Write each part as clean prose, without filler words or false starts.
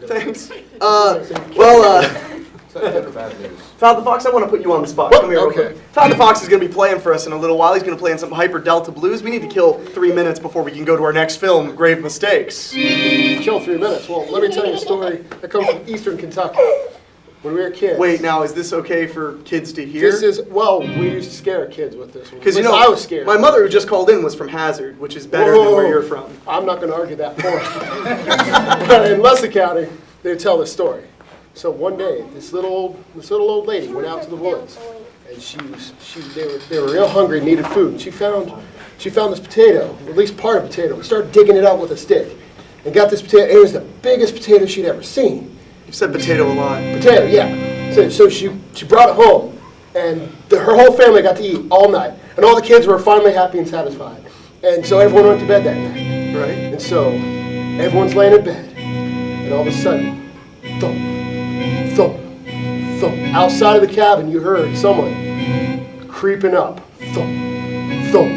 Thanks. Todd the Fox, I want to put you on the spot. Come here real quick. Todd the Fox is going to be playing for us in a little while. He's going to play in some Hyper Delta Blues. We need to kill 3 minutes before we can go to our next film, Grave Mistakes. Kill 3 minutes? Well, let me tell you a story that comes from Eastern Kentucky. When we were kids. Wait, now, is this okay for kids to hear? This is, well, we used to scare kids with this one. Because, I was scared. My mother who just called in was from Hazard, which is better than where you're from. I'm not going to argue that point. But in Leslie County, they tell this story. So one day, this little old lady went out to the woods, and they were real hungry and needed food. And she found this potato, or at least part of a potato. And started digging it out with a stick, and got this potato. It was the biggest potato she'd ever seen. You've said potato a lot. Potato, yeah. So she brought it home, and her whole family got to eat all night, and all the kids were finally happy and satisfied. And so everyone went to bed that night. Right. And so everyone's laying in bed, and all of a sudden, thump, thump, thump. Outside of the cabin, you heard someone creeping up. Thump, thump,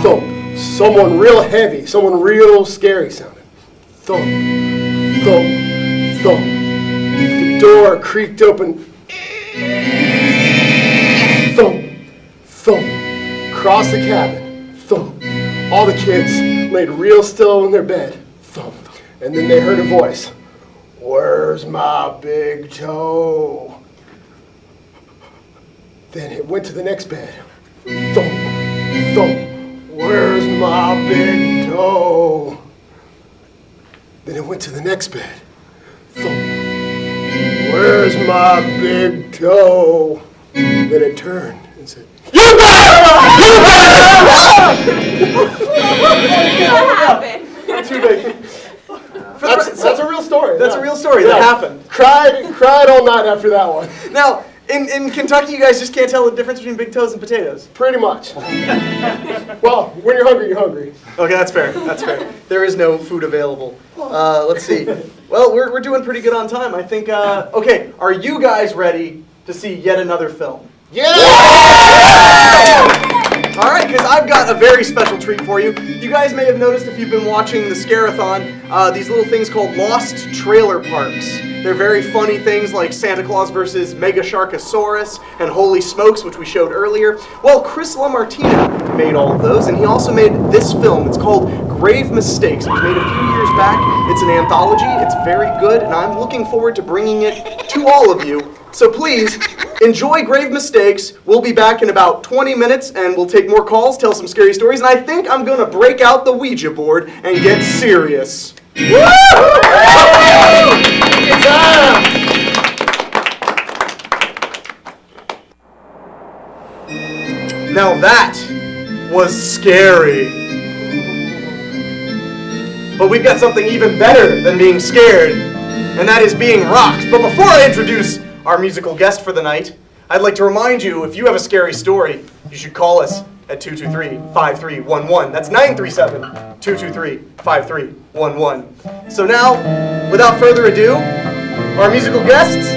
thump. Someone real heavy, someone real scary sounding. Thump, thump, thump. The door creaked open. Thump, thump. Across the cabin. Thump. All the kids laid real still in their bed. Thump. And then they heard a voice. Where's my big toe? Then it went to the next bed. Thump, thump. Where's my big toe? Then it went to the next bed. Thump. Where's my big toe? Then it turned and said, You better! What happened? Too big. That's a real story. That's a real story. That happened. Cried all night after that one. Now, in Kentucky, you guys just can't tell the difference between big toes and potatoes. Pretty much. Well, when you're hungry, you're hungry. Okay, that's fair. That's fair. There is no food available. Let's see. Well, we're doing pretty good on time. I think, okay, are you guys ready to see yet another film? Yeah! All right, because I've got a very special treat for you. You guys may have noticed if you've been watching the Scare-A-Thon, these little things called Lost Trailer Parks. They're very funny things like Santa Claus versus Mega Sharkosaurus and Holy Smokes, which we showed earlier. Well, Chris LaMartina made all of those, and he also made this film. It's called Grave Mistakes. It was made a few years back. It's an anthology. It's very good, and I'm looking forward to bringing it to all of you. So please, enjoy Grave Mistakes. We'll be back in about 20 minutes, and we'll take more calls, tell some scary stories, and I think I'm going to break out the Ouija board and get serious. Woo! Now that was scary. But we've got something even better than being scared, and that is being rocked. But before I introduce our musical guest for the night, I'd like to remind you, if you have a scary story, you should call us at 223-5311. That's 937-223-5311. So now, without further ado, our musical guests,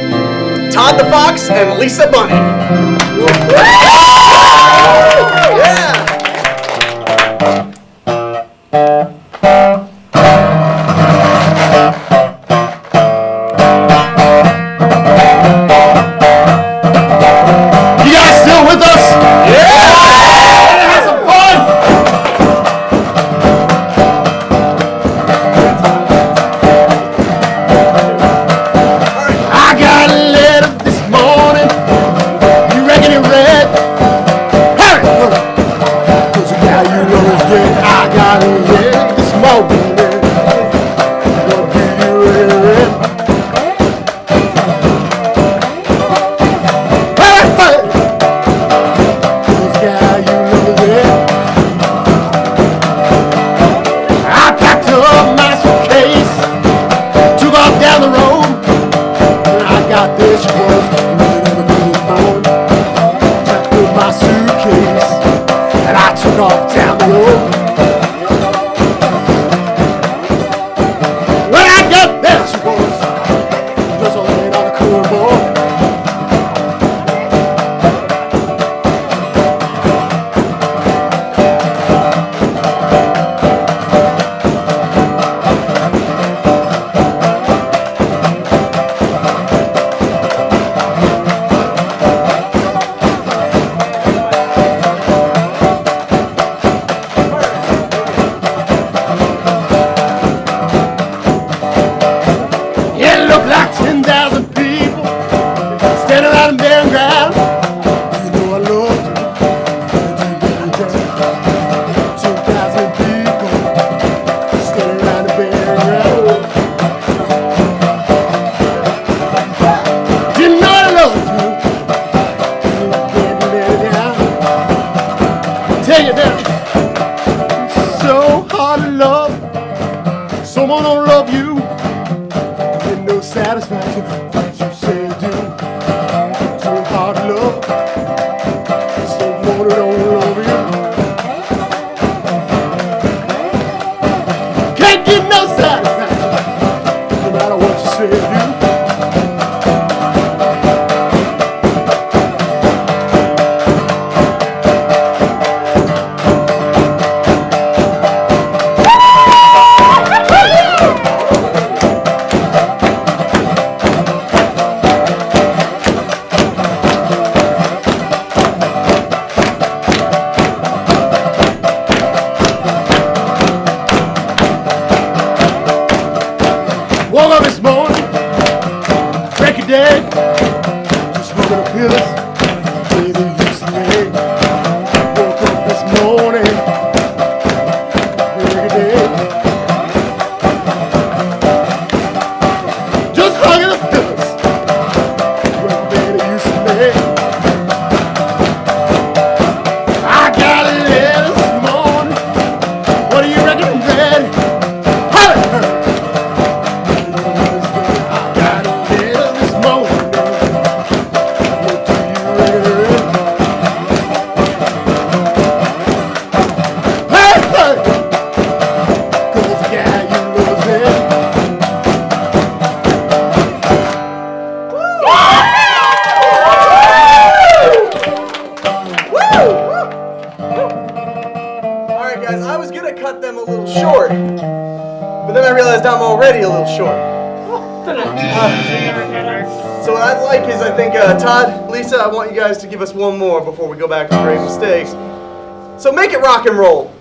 Todd the Fox and Lisa Bunny. Yeah! You guys still with us? Yeah! Have some fun! I got a letter this morning. You reckon it read? satisfaction. What you say you do. So hard to love. So want it all over you. Can't get no satisfaction. No matter what you say you do. Woke up this morning, break a day, just smoking the pills, baby used to make. Woke up this morning, break a day, just hugging the pills, baby used to make. I got a letter this morning, what do you reckon, Daddy? Hurry! Alright guys, I was gonna cut them a little short, but then I realized I'm already a little short. So what I'd like is, I think, Todd, Lisa, I want you guys to give us one more before we go back to great mistakes. So make it rock and roll.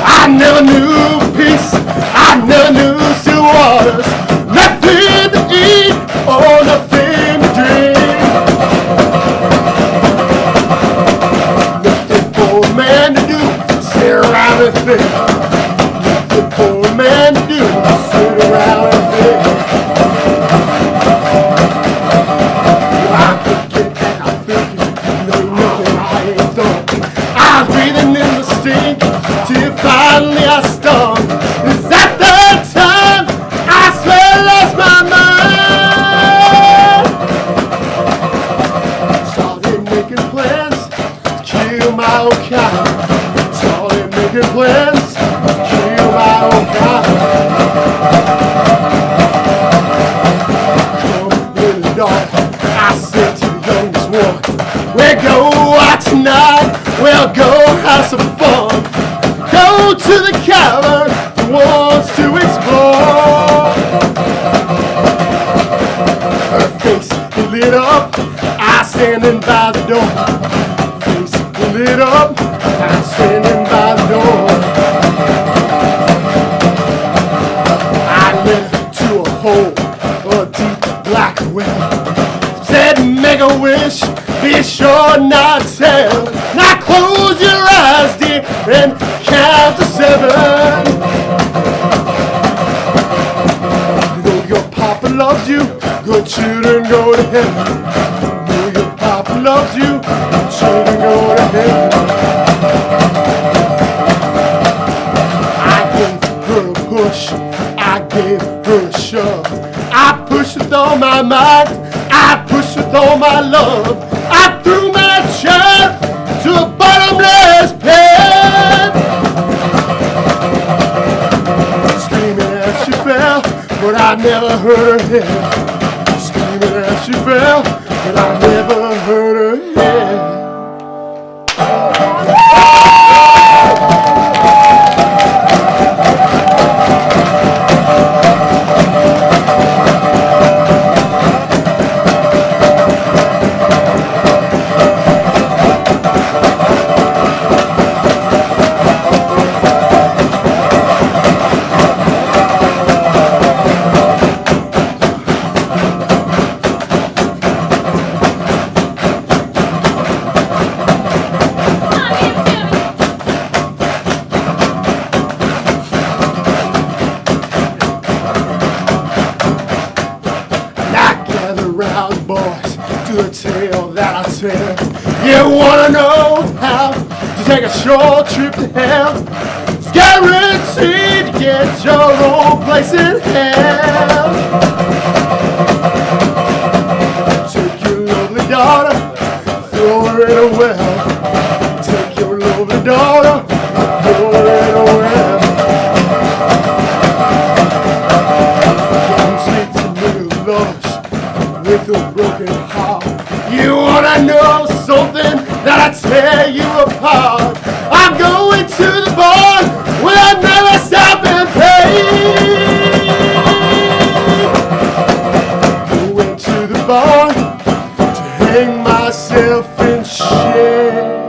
I never knew peace, I never knew still waters, nothing to eat or nothing to drink. Nothing for a man to do, sit around and think. Nothing for a man to do, sit around and think. I'm thinking and I'm thinking, no, nothing I ain't done. I was breathing in the stink till finally I stung. Is that the time I swear I lost my mind? Started making plans to kill my own kind. Started making plans to kill my own kind. Come in the dark, I said to the youngest one, we'll go out tonight, we'll go have some fun. Go to the cavern that wants to explore. Her face lit up, I standing by the door. Face lit up, I standing by the door. I led her to a hole, a deep black well. Said make a wish, be sure not to tell. Now close your eyes, dear, and count to 7. You know your papa loves you, good children go to heaven. You know your papa loves you, good children go to heaven. I gave her a push, I gave her a shove. I pushed with all my might, I pushed with all my love. I threw my child to a bottomless pit. Screaming as she fell, but I never hurt her head. Screaming as she fell, but I never hurt her head. wanna know how to take a short trip to hell? It's guaranteed to get your own place in hell. Take your lovely daughter, throw her in a well. Take your lovely daughter, throw her in a well. Young sweet and little lost with a broken heart. You wanna know something that I tear you apart? I'm going to the bar where I never stop and pay. Going to the bar to hang myself in shame.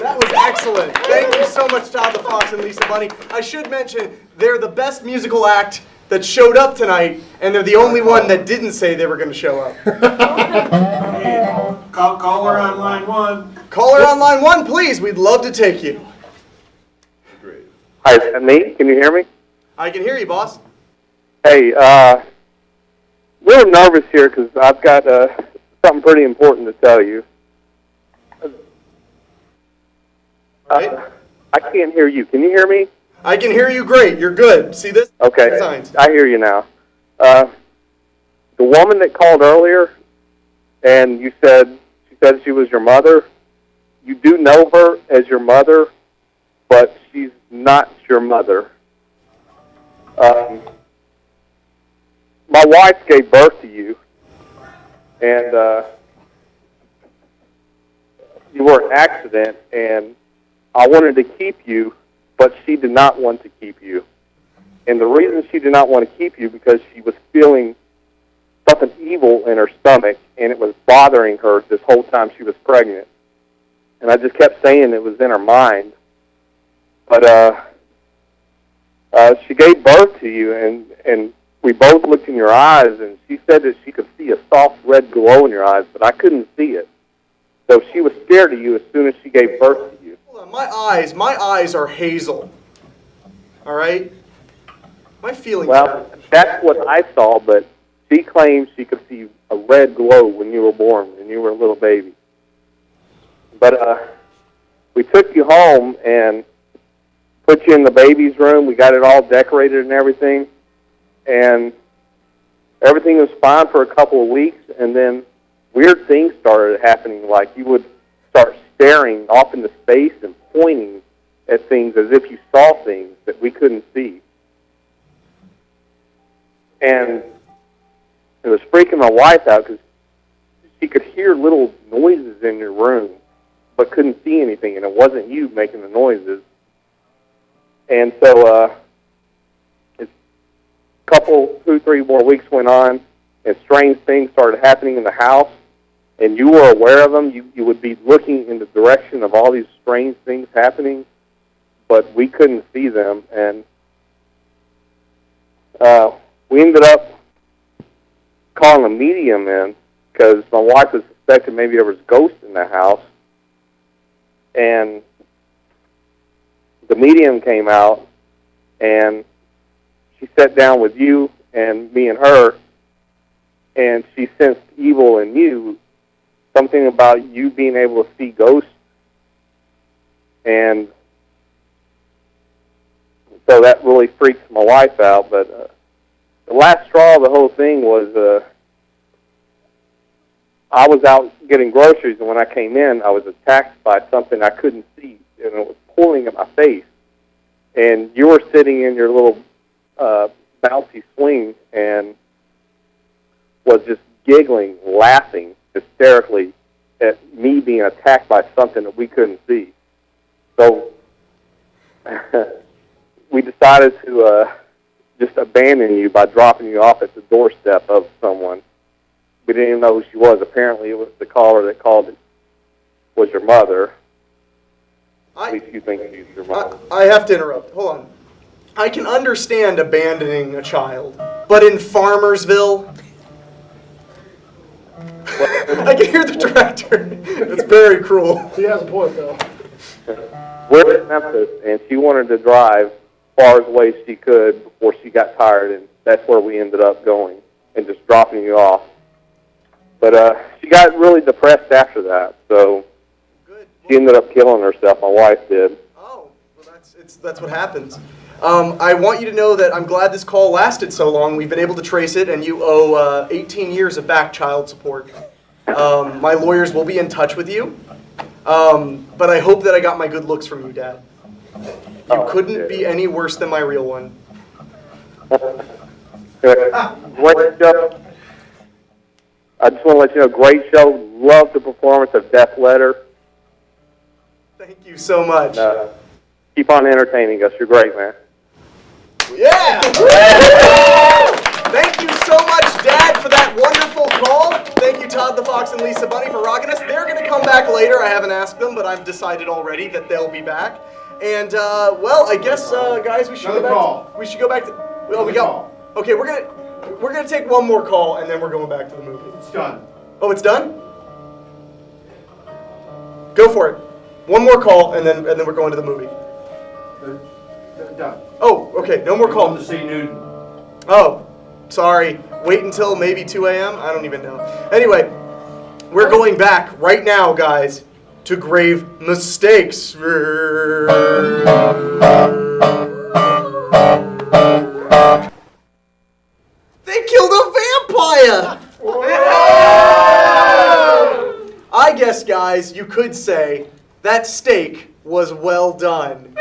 That was excellent. Thank you so much, Todd the Fox and Lisa Bunny. I should mention, they're the best musical act that showed up tonight, and they're the only one that didn't say they were going to show up. Call her on line 1. Caller on line 1, please. We'd love to take you. Hi, is that me? Can you hear me? I can hear you, boss. Hey, we're nervous here because I've got something pretty important to tell you. Right? I can't hear you. Can you hear me? I can hear you great. You're good. See this? Okay, Signs. I hear you now. The woman that called earlier, and she said she was your mother. You do know her as your mother, but she's not your mother. My wife gave birth to you, and you were an accident, and I wanted to keep you, but she did not want to keep you. And the reason she did not want to keep you because she was feeling something evil in her stomach, and it was bothering her this whole time she was pregnant. And I just kept saying it was in her mind. But she gave birth to you, and we both looked in your eyes, and she said that she could see a soft red glow in your eyes, but I couldn't see it. So she was scared of you as soon as she gave birth to you. Hold on. My eyes are hazel. All right? My feelings are... Well, that's what I saw, but she claims she could see a red glow when you were born, when you were a little baby. But we took you home and put you in the baby's room. We got it all decorated and everything. And everything was fine for a couple of weeks, and then weird things started happening, like you would start staring off into space and pointing at things as if you saw things that we couldn't see. And it was freaking my wife out because she could hear little noises in your room but couldn't see anything, and it wasn't you making the noises. And so a couple, 2-3 more weeks went on, and strange things started happening in the house, and you were aware of them. You would be looking in the direction of all these strange things happening, but we couldn't see them. And we ended up calling a medium in because my wife was suspecting maybe there was ghosts in the house. And the medium came out, and she sat down with you and me and her, and she sensed evil in you, something about you being able to see ghosts. And so that really freaks my wife out. But the last straw of the whole thing was I was out getting groceries, and when I came in, I was attacked by something I couldn't see, and it was pulling at my face. And you were sitting in your little bouncy swing and was just giggling, laughing hysterically at me being attacked by something that we couldn't see. So we decided to just abandon you by dropping you off at the doorstep of someone. We didn't even know who she was. Apparently it was the caller that called it was your mother. At least you think she's your mother. I have to interrupt. Hold on. I can understand abandoning a child, but in Farmersville, I can hear the director. It's very cruel. He has a point, though. We're in Memphis, and she wanted to drive far as away as she could before she got tired, and that's where we ended up going and just dropping you off. But she got really depressed after that, so she ended up killing herself. My wife did. Oh, well, that's what happens. I want you to know that I'm glad this call lasted so long. We've been able to trace it, and you owe 18 years of back child support. My lawyers will be in touch with you, but I hope that I got my good looks from you, Dad. You couldn't be any worse than my real one. Great show. I just want to let you know, great show. Love the performance of Death Letter. Thank you so much. Keep on entertaining us. You're great, man. Yeah! Thank you so much, Dad, for that wonderful call. Thank you, Todd the Fox and Lisa Bunny, for rocking us. They're going to come back later. I haven't asked them, but I've decided already that they'll be back. And, well, I guess, guys, we should Another go back call. to... We should go back to... Well, we got... Okay, we're gonna take one more call, and then we're going back to the movie. It's done. Oh, it's done? Go for it. One more call, and then we're going to the movie. They're done. Oh, okay, no more We're going to calls. see Newton. Oh, sorry. Wait until maybe 2 a.m.? I don't even know. Anyway, we're going back right now, guys, to Grave Mistakes. They killed a vampire! I guess, guys, you could say that steak was well done.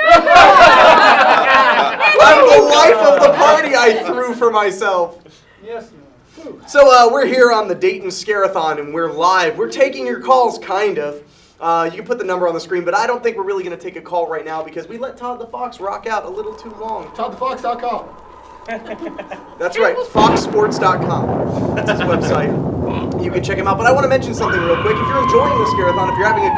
I'm the life of the party I threw for myself. Yes. So we're here on the Dayton Scare-A-Thon, and we're live. We're taking your calls, kind of. You can put the number on the screen, but I don't think we're really going to take a call right now because we let Todd the Fox rock out a little too long. ToddTheFox.com. That's right, foxsports.com. That's his website. You can check him out. But I want to mention something real quick. If you're enjoying the Scare-A-Thon, if you're having a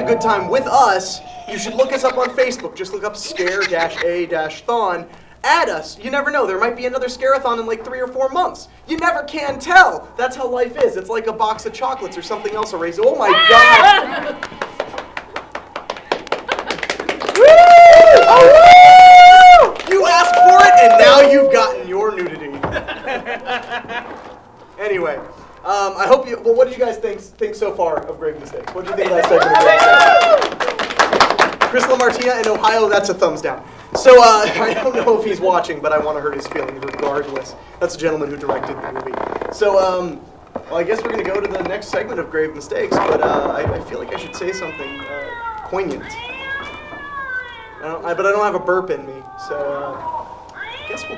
good time with us, you should look us up on Facebook. Just look up Scare-A-Thon. Add us. You never know. There might be another Scare-A-Thon in like 3 or 4 months. You never can tell. That's how life is. It's like a box of chocolates or something else erased. Oh my God. Woo! Oh, woo! You asked for it, and now you've gotten your nudity. Anyway, I hope you. Well, what did you guys think so far of Grave Mistakes? What did you think last segment of Grave Mistakes? Chris LaMartina in Ohio, that's a thumbs down. So I don't know if he's watching, but I want to hurt his feelings regardless. That's a gentleman who directed the movie. So well, I guess we're gonna go to the next segment of Grave Mistakes, but I feel like I should say something poignant. But I don't have a burp in me, so I guess we'll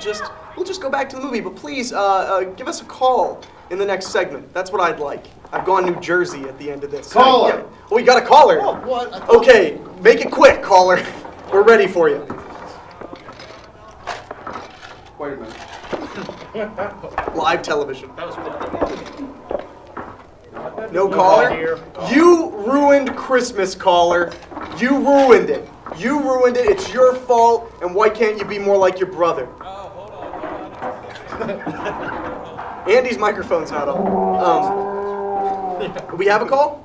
just go back to the movie. But please give us a call in the next segment. That's what I'd like. I've gone New Jersey at the end of this. Caller. Oh, we got a caller. Oh, what? Okay, make it quick, caller. We're ready for you. Wait a minute. Live television. No caller? You ruined Christmas, caller. You ruined it. You ruined it. It's your fault. And why can't you be more like your brother? Andy's microphone's not on. We have a call?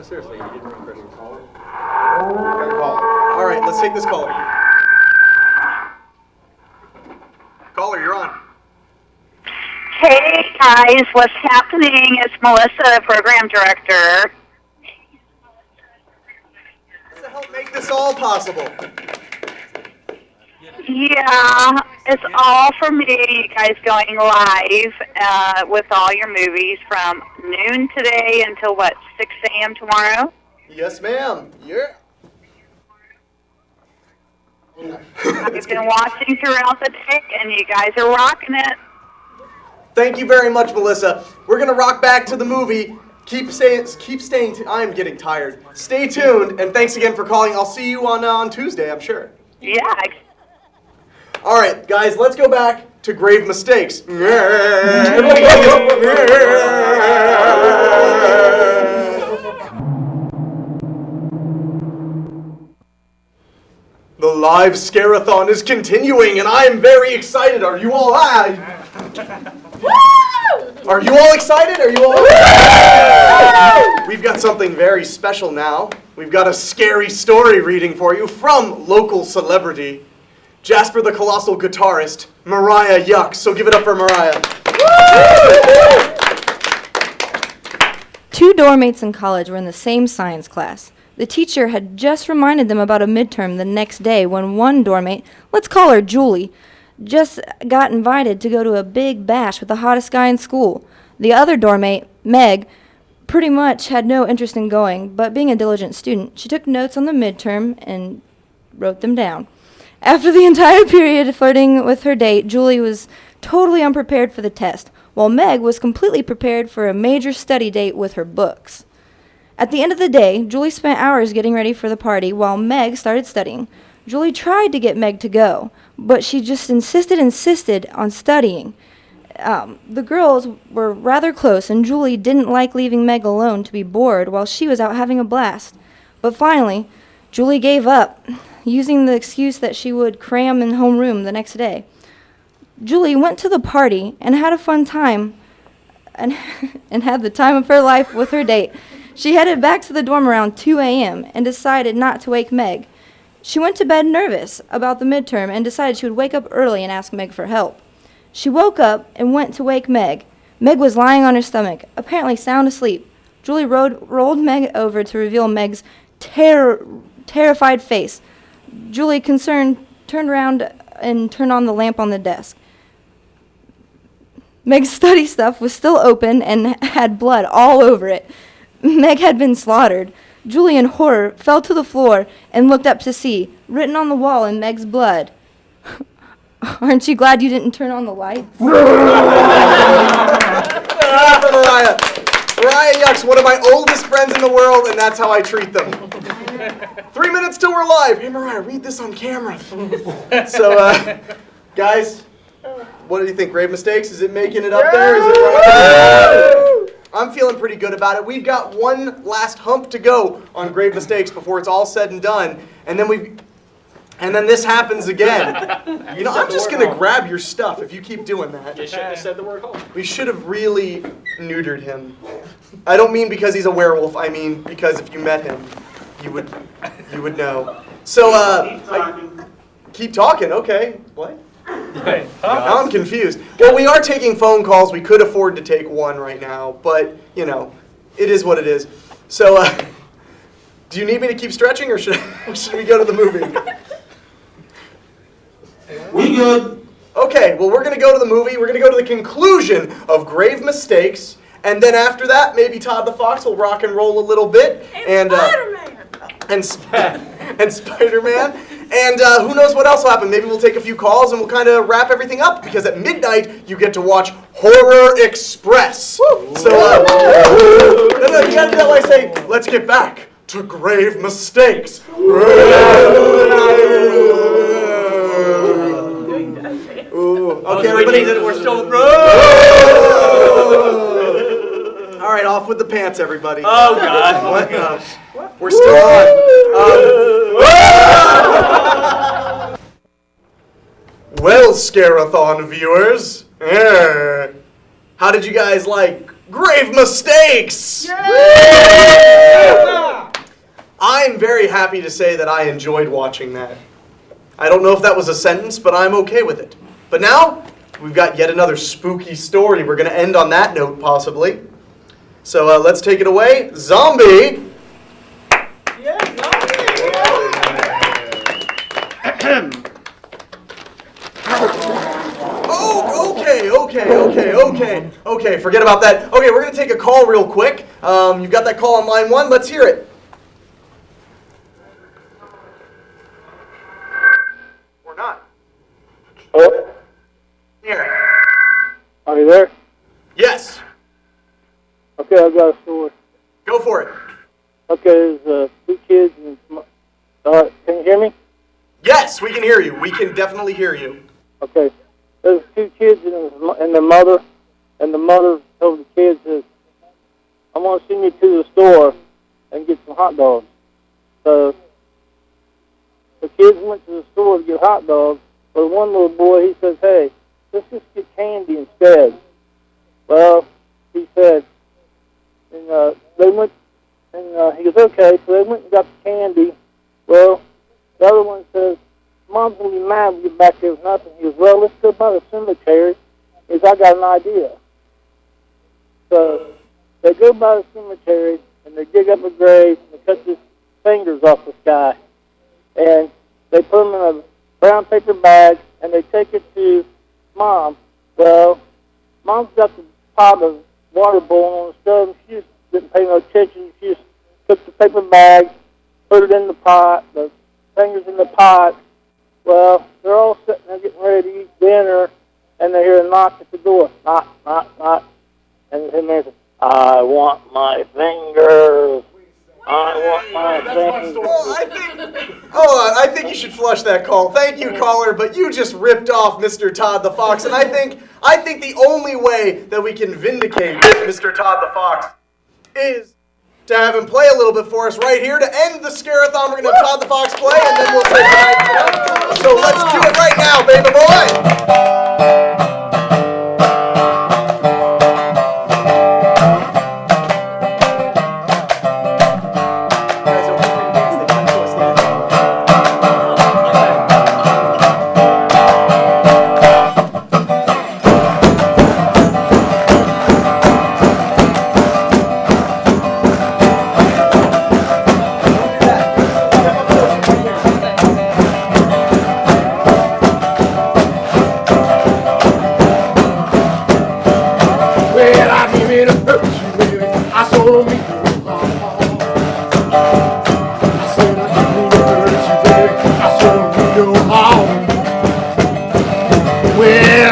Seriously, you didn't request a caller? Got a caller. All right, let's take this caller. Caller, you're on. Hey guys, what's happening? It's Melissa, the program director. To help make this all possible. Yeah, it's all for me, you guys going live with all your movies from noon today until, 6 a.m. tomorrow? Yes, ma'am. Yeah. I've been watching throughout the day, and you guys are rocking it. Thank you very much, Melissa. We're gonna rock back to the movie. Keep staying. I'm getting tired. Stay tuned, and thanks again for calling. I'll see you on Tuesday, I'm sure. Yeah. All right, guys, let's go back to Grave Mistakes. The live Scare-A-Thon is continuing, and I am very excited. Are you all live? Woo! Are you all excited? Are you all We've got something very special now. We've got a scary story reading for you from local celebrity, Jasper the Colossal guitarist, Mariah Yucks. So give it up for Mariah. Two dorm mates in college were in the same science class. The teacher had just reminded them about a midterm the next day when one dorm mate, let's call her Julie, just got invited to go to a big bash with the hottest guy in school. The other dorm mate, Meg, pretty much had no interest in going, but being a diligent student, she took notes on the midterm and wrote them down. After the entire period flirting with her date, Julie was totally unprepared for the test, while Meg was completely prepared for a major study date with her books. At the end of the day, Julie spent hours getting ready for the party while Meg started studying. Julie tried to get Meg to go, but she just insisted on studying. The girls were rather close, and Julie didn't like leaving Meg alone to be bored while she was out having a blast. But finally, Julie gave up, using the excuse that she would cram in homeroom the next day. Julie went to the party and had a fun time and had the time of her life with her date. She headed back to the dorm around 2 a.m. and decided not to wake Meg. She went to bed nervous about the midterm and decided she would wake up early and ask Meg for help. She woke up and went to wake Meg. Meg was lying on her stomach, apparently sound asleep. Julie rolled Meg over to reveal Meg's terrified face. Julie, concerned, turned around and turned on the lamp on the desk. Meg's study stuff was still open and had blood all over it. Meg had been slaughtered. Julie, in horror, fell to the floor and looked up to see, written on the wall in Meg's blood, "Aren't you glad you didn't turn on the lights?" Mariah. Mariah Yucks, one of my oldest friends in the world, and that's how I treat them. 3 minutes till we're live. Hey, Mariah, read this on camera. So, guys, what do you think? Grave Mistakes? Is it making it up there? Is it I'm feeling pretty good about it. We've got one last hump to go on Grave Mistakes before it's all said and done, and then this happens again. You know, I'm just gonna grab your stuff if you keep doing that. You shouldn't have said the word home. We should have really neutered him. I don't mean because he's a werewolf. I mean because if you met him, you would know. So, keep talking. Okay. What? Now I'm confused. Well, we are taking phone calls. We could afford to take one right now, but, you know, it is what it is. So, do you need me to keep stretching, or should we go to the movie? We good. Okay, well, we're going to go to the movie. We're going to go to the conclusion of Grave Mistakes, and then after that, maybe Todd the Fox will rock and roll a little bit. And Spider-Man! And Spider-Man. And who knows what else will happen. Maybe we'll take a few calls and we'll kind of wrap everything up, because at midnight, you get to watch Horror Express. Woo. So, no, you gotta do that when I say, let's get back to Grave Mistakes. Ooh. Okay, everybody. We're still. All right, off with the pants, everybody. Oh God! What? We're still on. Well, Scare-A-Thon viewers, how did you guys like Grave Mistakes? Yeah! I'm very happy to say that I enjoyed watching that. I don't know if that was a sentence, but I'm okay with it. But now, we've got yet another spooky story. We're going to end on that note, possibly. So let's take it away. Zombie! Okay, forget about that. Okay, we're going to take a call real quick. You've got that call on line 1. Let's hear it. Or not. Oh, Here. are you there? Yes. Okay, I've got a story. Go for it. Okay, there's 2 kids and... can you hear me? Yes, we can hear you. We can definitely hear you. Okay. There's 2 kids and the mother, and the mother told the kids, "I want to send you to the store and get some hot dogs." So the kids went to the store to get hot dogs, but one little boy, he says, "Hey, let's just get candy instead." Well, he said, and they went, and he goes, okay, so they went and got the candy. Well, the other one says, Mom's going to be mad when we get back there with nothing. He goes, well, let's go by the cemetery. He goes, I got an idea. So they go by the cemetery, and they dig up a grave, and they cut his fingers off the sky. And they put them in a brown paper bag, and they take it to Mom. Well, Mom's got the pot of water boiling on the stove, and she just didn't pay no attention. She just took the paper bag, put it in the pot, the fingers in the pot. Well, they're all sitting there getting ready to eat dinner, and they hear a knock at the door. Knock, knock, knock. And the man says, I want my fingers. I want my fingers. I think you should flush that call. Thank you, caller, but you just ripped off Mr. Todd the Fox, and I think the only way that we can vindicate Mr. Todd the Fox is to have him play a little bit for us right here to end the Scare-A-Thon. We're going to have Todd the Fox play, and then we'll say goodnight. So let's do it right now, baby boy.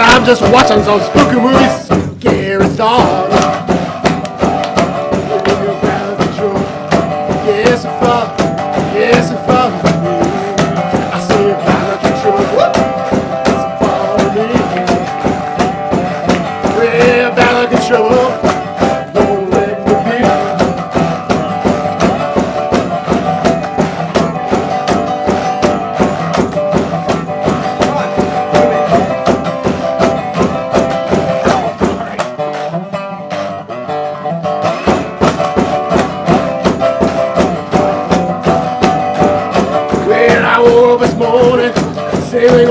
I'm just watching some spooky movies. Scare-A-Thon. Yes, if I I see a bad control. Yes, if follow me. Well, bad control. Don't let me be. Sailing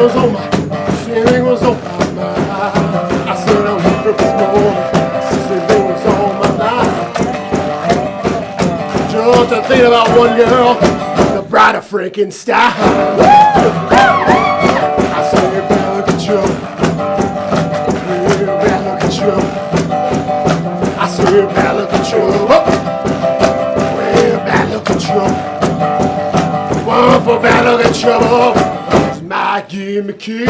was on my mind. I said I woke up this morning, sailing was on my mind. Just to think about one girl, the bride of Frankenstein. I said, bad look at you. Bad look at you. I said, bad look at you. Well, bad look at you. One for bad look at trouble. My gimmicky.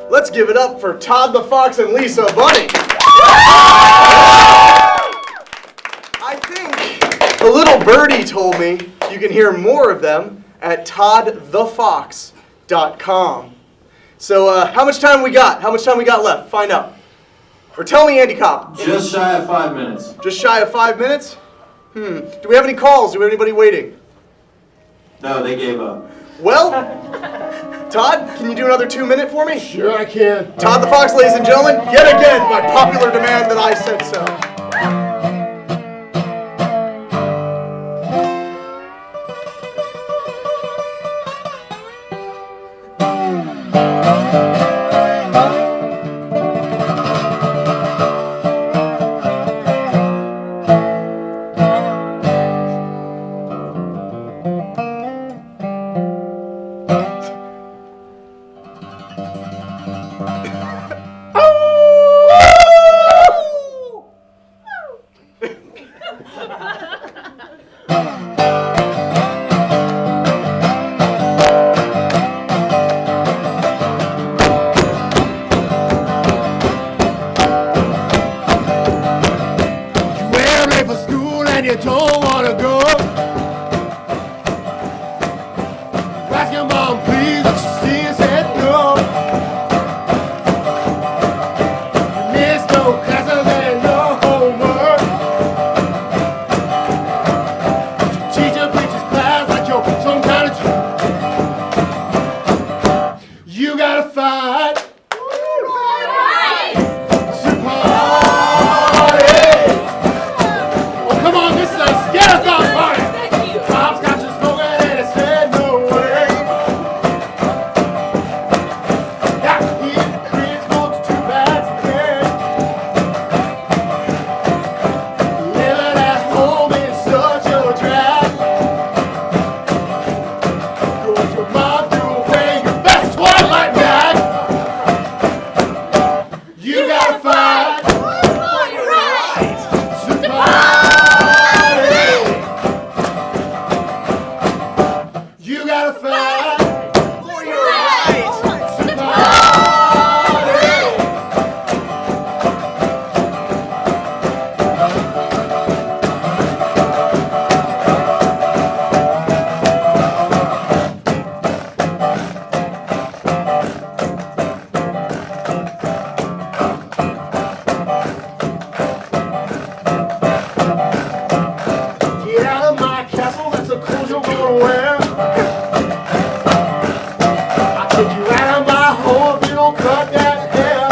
Let's give it up for Todd the Fox and Lisa Bunny. I think a little birdie told me you can hear more of them at toddthefox.com. So how much time we got? How much time we got left? Find out. Or tell me, Andy Kopp. Just shy of 5 minutes. Just shy of 5 minutes? Do we have any calls? Do we have anybody waiting? No, they gave up. Well, Todd, can you do another 2 minute for me? Sure I can. Todd the Fox, ladies and gentlemen, yet again, by popular demand that I said so. clothes you're gonna wear. I'll take you out of my home if you don't cut that hair.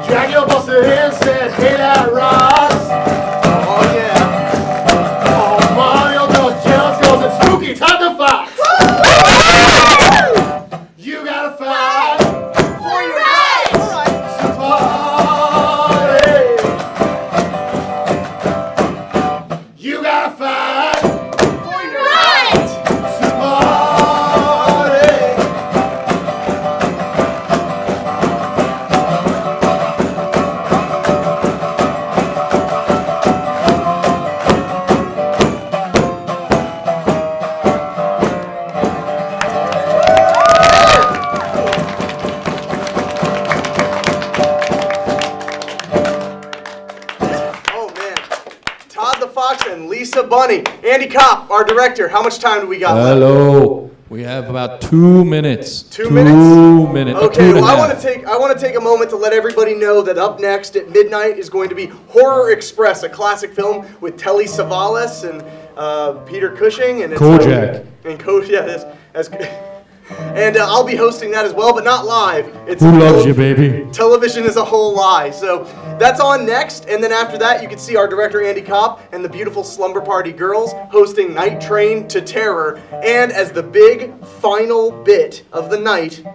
Jack your busted head said, hey, that rocks. Oh, yeah. Oh, Mario just jealous cause it's spooky time to fight. You gotta fight for your rights to party. You gotta fight for your rights to party. Oh man, Todd the Fox and Lisa Bunny. Andy Kopp, our director. How much time do we got left? Hello. We have about 2 minutes. 2 minutes? 2 minutes. Okay, well, I want to take a moment to let everybody know that up next at midnight is going to be Horror Express, a classic film with Telly Savalas and Peter Cushing and Kojak. And I'll be hosting that as well, but not live. It's Who loves you, baby? Television is a whole lie. So that's on next, and then after that, you can see our director Andy Kopp and the beautiful Slumber Party Girls hosting Night Train to Terror, and as the big final bit of the night,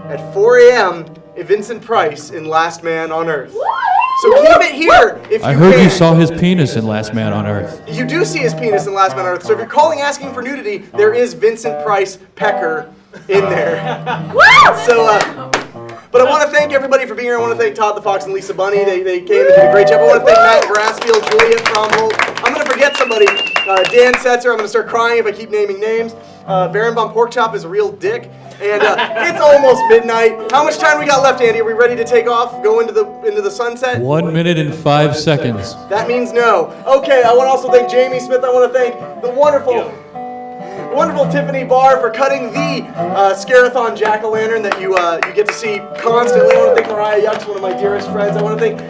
at 4 a.m., Vincent Price in Last Man on Earth. So keep it here if you I heard can. you saw his penis in Last Man on Earth. You do see his penis in Last Man on Earth. So if you're calling asking for nudity, there is Vincent Price Pecker in there. So, but I want to thank everybody for being here. I want to thank Todd the Fox and Lisa Bunny. They came and did a great job. I want to thank Matt Grassfield, Juliet Fromhold. I'm going to forget somebody. Dan Setzer. I'm going to start crying if I keep naming names. Baron Von Porkchop is a real dick. And it's almost midnight. How much time we got left, Andy? Are we ready to take off, go into the sunset? 1 minute and 5 seconds. That means no. Okay, I want to also thank Jamie Smith. I want to thank the wonderful Tiffany Barr for cutting the Scare-A-Thon jack-o'-lantern that you get to see constantly. I want to thank Mariah Yucks, one of my dearest friends. I want to thank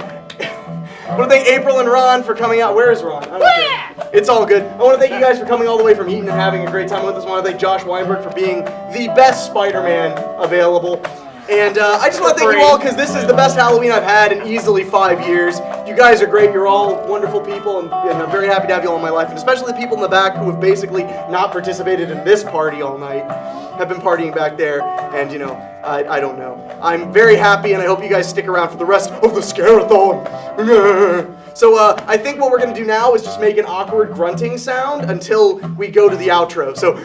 April and Ron for coming out. Where is Ron? I don't care. It's all good. I want to thank you guys for coming all the way from Eaton and having a great time with us. I want to thank Josh Weinberg for being the best Spider-Man available. And I just want to thank you all because this is the best Halloween I've had in easily 5 years. You guys are great. You're all wonderful people, and I'm very happy to have you all in my life. And especially the people in the back who have basically not participated in this party all night, have been partying back there. And, you know, I don't know. I'm very happy, and I hope you guys stick around for the rest of the Scare-A-Thon. So I think what we're going to do now is just make an awkward grunting sound until we go to the outro. So...